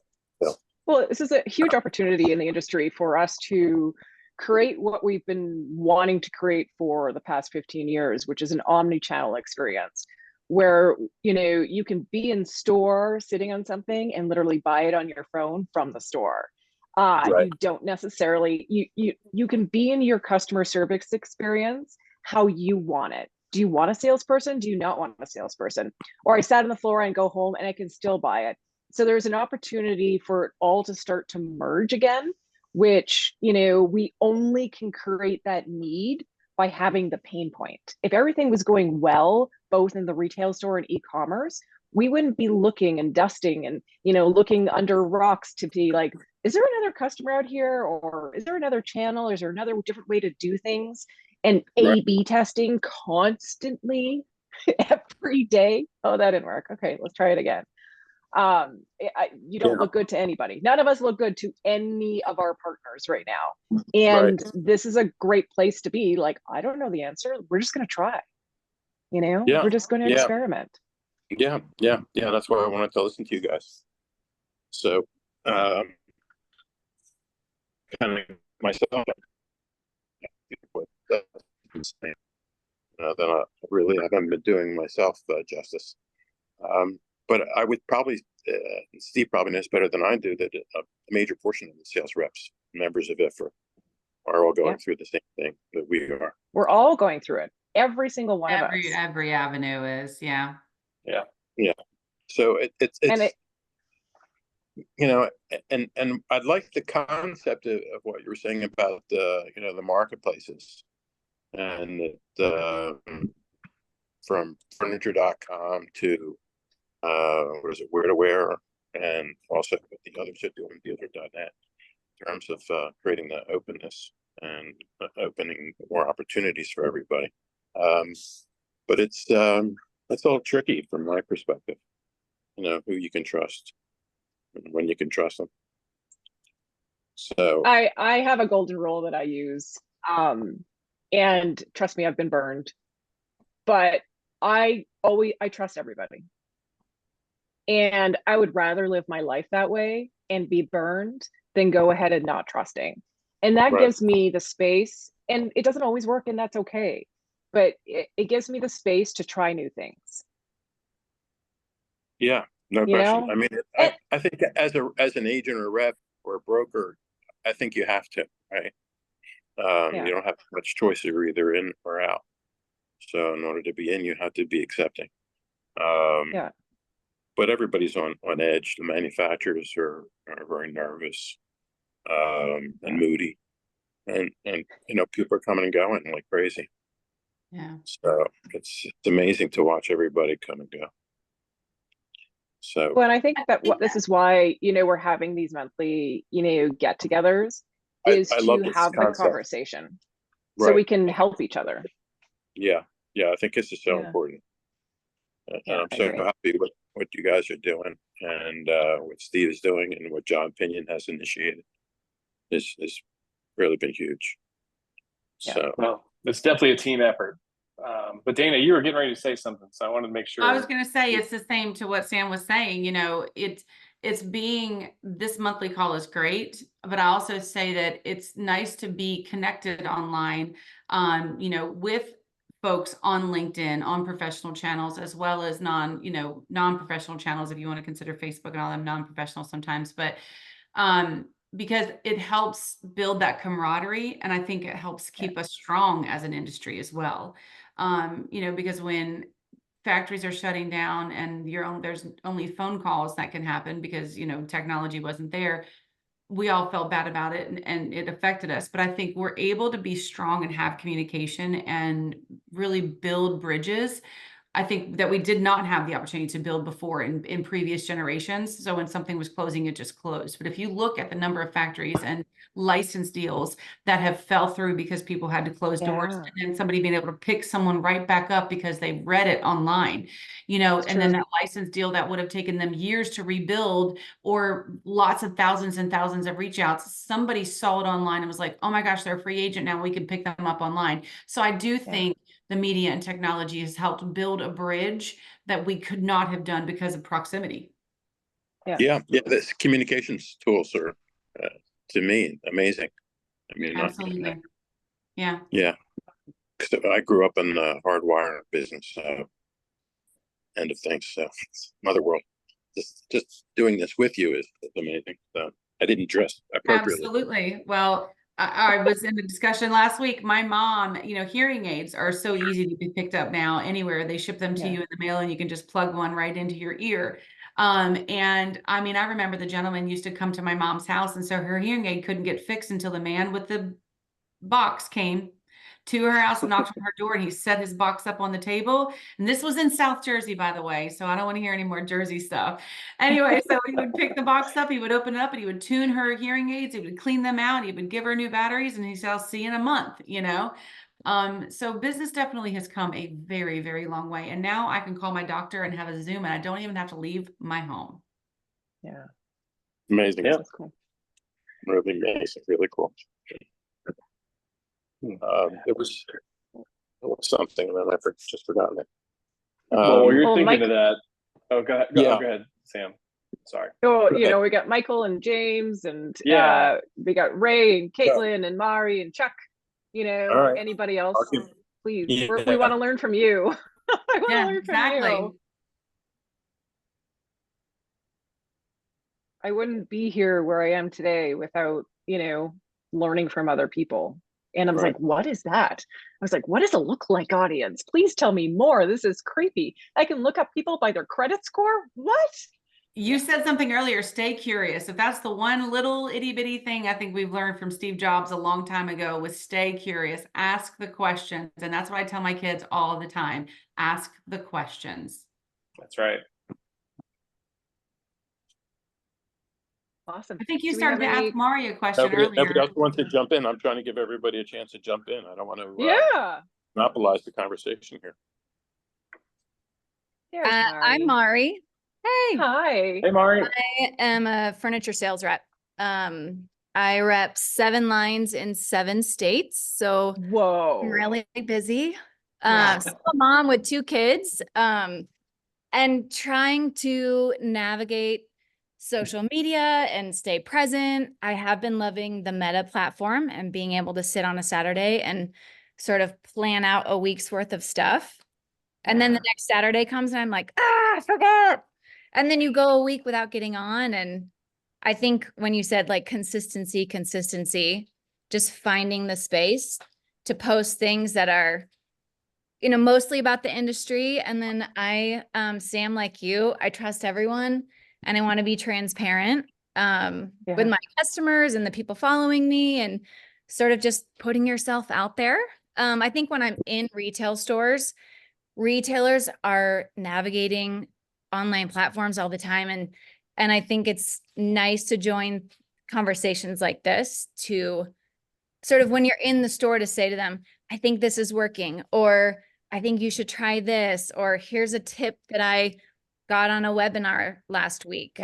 Well, this is a huge opportunity in the industry for us to create what we've been wanting to create for the past 15 years, which is an omni-channel experience where, you can be in store sitting on something and literally buy it on your phone from the store. Right. You don't necessarily, you can be in your customer service experience how you want it. Do you want a salesperson? Do you not want a salesperson? Or I sat on the floor and go home and I can still buy it. So there's an opportunity for it all to start to merge again, which, we only can create that need by having the pain point. If everything was going well, both in the retail store and e-commerce, we wouldn't be looking and dusting and, looking under rocks to be like, is there another customer out here? Or is there another channel? Is there another different way to do things? And A/B testing constantly every day. Oh, that didn't work. Okay, let's try it again. You don't look good to anybody. None of us look good to any of our partners right now. And this is a great place to be like, I don't know the answer. We're just going to try, we're just going to experiment. Yeah. That's why I wanted to listen to you guys. So, kind of myself, then I really haven't been doing myself justice. But I would probably Steve probably knows better than I do, that a major portion of the sales reps, members of IFRA, are all going through the same thing that we are. We're all going through it. Every single one of us. Every avenue is, yeah. So it's And it, you know, and I'd like the concept of what you were saying about the, you know, the marketplaces, and from furniture.com to what is it, where to wear, and also what the others are doing, dealer.net, in terms of creating the openness and opening more opportunities for everybody. But it's all tricky from my perspective, you know, who you can trust and when you can trust them. So I have a golden rule that I use, and trust me, I've been burned, but I trust everybody, and I would rather live my life that way and be burned than go ahead and not trusting. And that gives me the space, and it doesn't always work, and that's okay, but it gives me the space to try new things. Yeah, no question. I mean, I think as an agent or rep or a broker, I think you have to, right? You don't have much choice. You're either in or out. So in order to be in, you have to be accepting. But everybody's on edge. The manufacturers are very nervous and moody, and you know, people are coming and going like crazy. Yeah. So it's amazing to watch everybody come and go. So well, and I think that this is why, you know, we're having these monthly, you know, get-togethers, is to have the conversation, so we can help each other. Yeah, I think this is so important. And I'm so happy with what you guys are doing, and what Steve is doing, and what John Pinion has initiated is really been huge. So well, it's definitely a team effort. But Dana, you were getting ready to say something, so I wanted to make sure. I was going to say it's the same to what Sam was saying. You know, it's being, this monthly call is great, but I also say that it's nice to be connected online, you know, with folks on LinkedIn, on professional channels, as well as non-professional channels, if you want to consider Facebook and all them non-professional sometimes, but because it helps build that camaraderie, and I think it helps keep us strong as an industry as well. You know, because when factories are shutting down and there's only phone calls that can happen because, you know, technology wasn't there, we all felt bad about it, and it affected us. But I think we're able to be strong and have communication and really build bridges. I think that we did not have the opportunity to build before in previous generations. So when something was closing, it just closed. But if you look at the number of factories and license deals that have fell through because people had to close doors, and then somebody being able to pick someone right back up because they read it online, you know, and then that license deal that would have taken them years to rebuild, or lots of thousands and thousands of reach outs, somebody saw it online and was like, oh my gosh, they're a free agent now, we can pick them up online. So I do think the media and technology has helped build a bridge that we could not have done because of proximity. Yeah. This communications tools are, to me, amazing. I mean, absolutely. Yeah. So I grew up in the hardwire business, end of things. So mother world. Just doing this with you is amazing. So I didn't dress appropriately. Absolutely. Well, I was in a discussion last week. My mom, you know, hearing aids are so easy to be picked up now anywhere. They ship them to you in the mail, and you can just plug one right into your ear. And I mean, I remember the gentleman used to come to my mom's house, and so her hearing aid couldn't get fixed until the man with the box came to her house and knocked on her door, and he set his box up on the table. And this was in South Jersey, by the way, so I don't want to hear any more Jersey stuff. Anyway, so he would pick the box up, he would open it up, and he would tune her hearing aids, he would clean them out, he would give her new batteries, and he said, I'll see you in a month, you know. So business definitely has come a very, very long way. And now I can call my doctor and have a Zoom, and I don't even have to leave my home. Yeah. Amazing. That's cool. Really amazing. Really cool. It was something, and then I just forgotten it. Well, you're thinking of that. Oh, go ahead. Go ahead, Sam. Sorry. Oh, you know, we got Michael and James, and we got Ray and Caitlin and Mari and Chuck. You know, anybody else? Please, we want to learn from you. I want to learn from you. I wouldn't be here where I am today without, learning from other people. And I was like, what is that? I was like, what does a look-like audience? Please tell me more. This is creepy. I can look up people by their credit score. What? You said something earlier, stay curious. If that's the one little itty bitty thing I think we've learned from Steve Jobs a long time ago, was stay curious, ask the questions. And that's what I tell my kids all the time. Ask the questions. That's right. Awesome. I think you started to ask Mari a question earlier. Nobody else wants to jump in. I'm trying to give everybody a chance to jump in. I don't want to monopolize the conversation here. I'm Mari. Hey. Hi. Hey, Mari. I am a furniture sales rep. I rep 7 lines in 7 states. So whoa, I'm really busy. Still a mom with 2 kids, and trying to navigate social media and stay present. I have been loving the Meta platform and being able to sit on a Saturday and sort of plan out a week's worth of stuff. And then the next Saturday comes and I'm like, I forgot. And then you go a week without getting on. And I think when you said like consistency, just finding the space to post things that are, mostly about the industry. And then Sam, like you, I trust everyone and I want to be transparent with my customers and the people following me, and sort of just putting yourself out there. I think when I'm in retail stores, retailers are navigating online platforms all the time. And I think it's nice to join conversations like this to sort of, when you're in the store, to say to them, I think this is working, or I think you should try this, or here's a tip that I got on a webinar last week.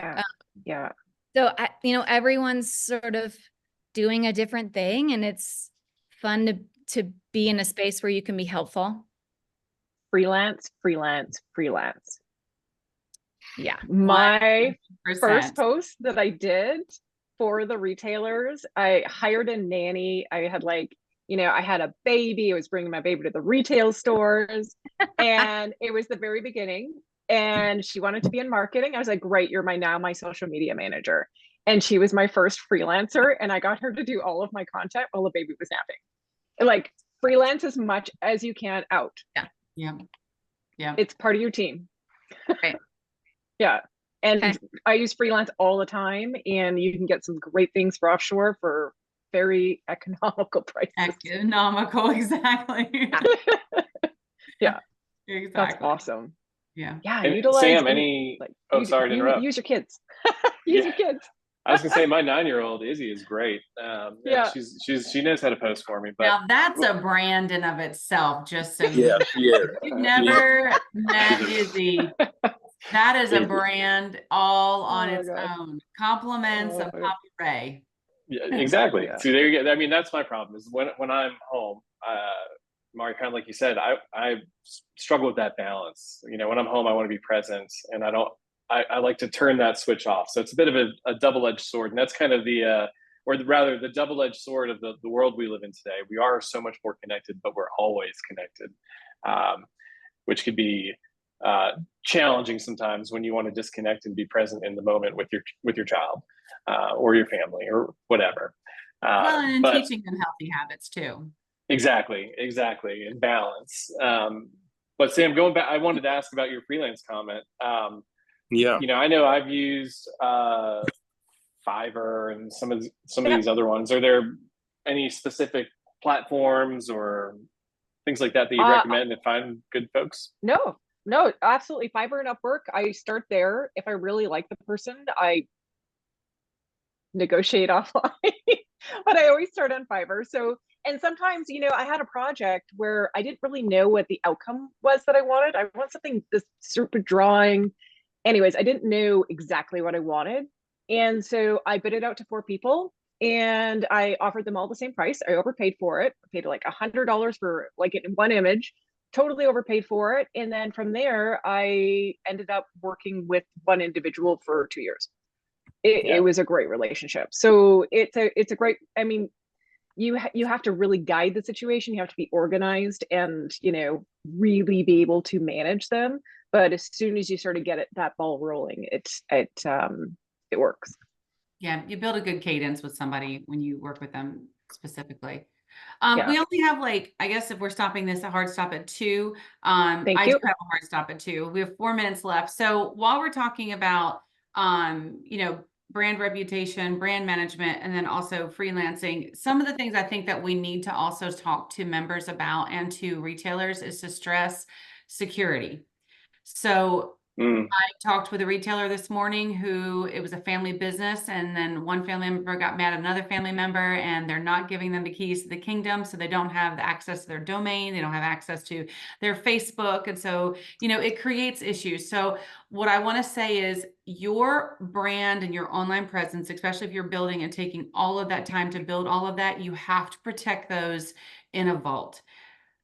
So, everyone's sort of doing a different thing, and it's fun to be in a space where you can be helpful. Freelance. Yeah. My 100%. first post that I did for the retailers, I hired a nanny. I had I had a baby. I was bringing my baby to the retail stores and it was the very beginning, and she wanted to be in marketing. I was like, great, you're my social media manager. And she was my first freelancer, and I got her to do all of my content while the baby was napping. Like, freelance as much as you can out. Yeah. It's part of your team. Right. Yeah. And I use freelance all the time, and you can get some great things for offshore for very economical prices. Economical, exactly. Yeah. Exactly. That's awesome. Yeah. Utilize Sam, sorry to interrupt. Use your kids. Use your kids. I was gonna say my 9-year-old Izzy is great. She knows how to post for me. But now that's a brand in of itself. Just so you've never met Izzy. That is a brand all on its own. Compliments of Papa Ray. Yeah, exactly. See, there you go. I mean, that's my problem, is when I'm home, Mari, kind of like you said, I struggle with that balance. When I'm home, I want to be present, and I like to turn that switch off. So it's a bit of a double-edged sword, and that's kind of the double-edged sword of the world we live in today. We are so much more connected, but we're always connected, which could be challenging sometimes when you want to disconnect and be present in the moment with your child or your family or whatever. And teaching them healthy habits too. Exactly, and balance. But Sam, going back, I wanted to ask about your freelance comment. I know I've used Fiverr and some of these other ones. Are there any specific platforms or things like that you recommend to find good folks? No, absolutely. Fiverr and Upwork, I start there. If I really like the person, I negotiate offline, but I always start on Fiverr. So, and sometimes, I had a project where I didn't really know what the outcome was that I wanted. I want something this super drawing. Anyways, I didn't know exactly what I wanted. And so I bid it out to 4 people, and I offered them all the same price. I overpaid for it. I paid like $100 for like in one image. Totally overpaid for it. And then from there, I ended up working with one individual for 2 years. It was a great relationship. So it's a great, I mean, you have to really guide the situation. You have to be organized and, really be able to manage them. But as soon as you sort of get that ball rolling, it works. Yeah, you build a good cadence with somebody when you work with them specifically. Yeah. We only have like, I guess if we're stopping this, a hard stop at 2. Thank I you. do have a hard stop at 2. We have 4 minutes left. So while we're talking about, you know, brand reputation, brand management, and then also freelancing, some of the things I think that we need to also talk to members about and to retailers is to stress security. So I talked with a retailer this morning who it was a family business, and then one family member got mad at another family member, and they're not giving them the keys to the kingdom. So they don't have the access to their domain. They don't have access to their Facebook. And so, you know, it creates issues. So what I want to say is your brand and your online presence, especially if you're building and taking all of that time to build all of that, you have to protect those in a vault.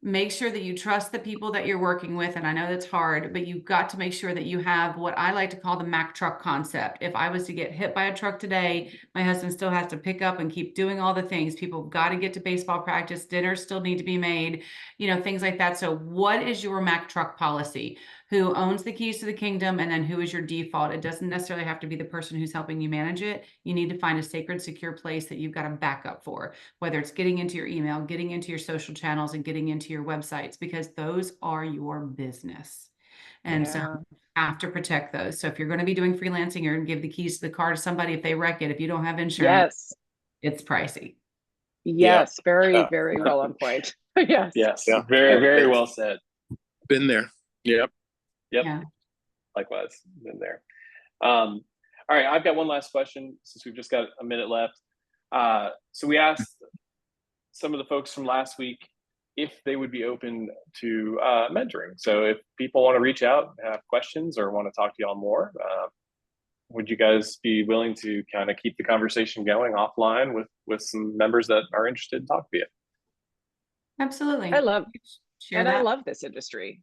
Make sure that you trust the people that you're working with. And I know that's hard, but you've got to make sure that you have what I like to call the Mack truck concept. If I was to get hit by a truck today, my husband still has to pick up and keep doing all the things. People have got to get to baseball practice. Dinners still need to be made, you know, things like that. So what is your Mack truck policy? Who owns the keys to the kingdom? And then who is your default? It doesn't necessarily have to be the person who's helping you manage it. You need to find a sacred, secure place that you've got a backup for, whether it's getting into your email, getting into your social channels, and getting into your websites, because those are your business. And so you have to protect those. So if you're going to be doing freelancing, you're going to give the keys to the car to somebody. If they wreck it, if you don't have insurance, it's pricey. Yes, very, very well on point. Yes. Yes. Yeah. Very, very well said. Been there. Yep. Yeah. Likewise, been there. All right, I've got one last question since we've just got a minute left. So we asked some of the folks from last week if they would be open to mentoring. So if people want to reach out, have questions, or want to talk to y'all more, would you guys be willing to kind of keep the conversation going offline with some members that are interested in talking to you? Absolutely. I love this industry.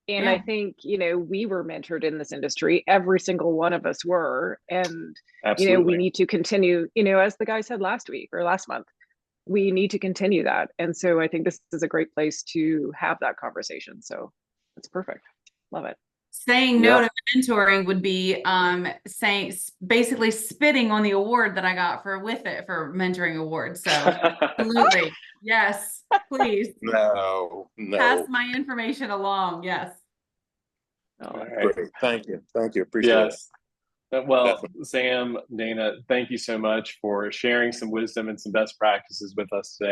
And Yeah. I think, you know, we were mentored in this industry. Every single one of us were. And, Absolutely. you know, we need to continue, you know, as the guy said last week or last month, we need to continue that. And so I think this is a great place to have that conversation. So it's perfect. Love it. Saying no to mentoring would be basically spitting on the award that I got for mentoring award. So absolutely. Yes, please. No. Pass my information along. Yes. All right. Great. Thank you. Appreciate it. Well, Definitely. Sam, Dana, thank you so much for sharing some wisdom and some best practices with us today.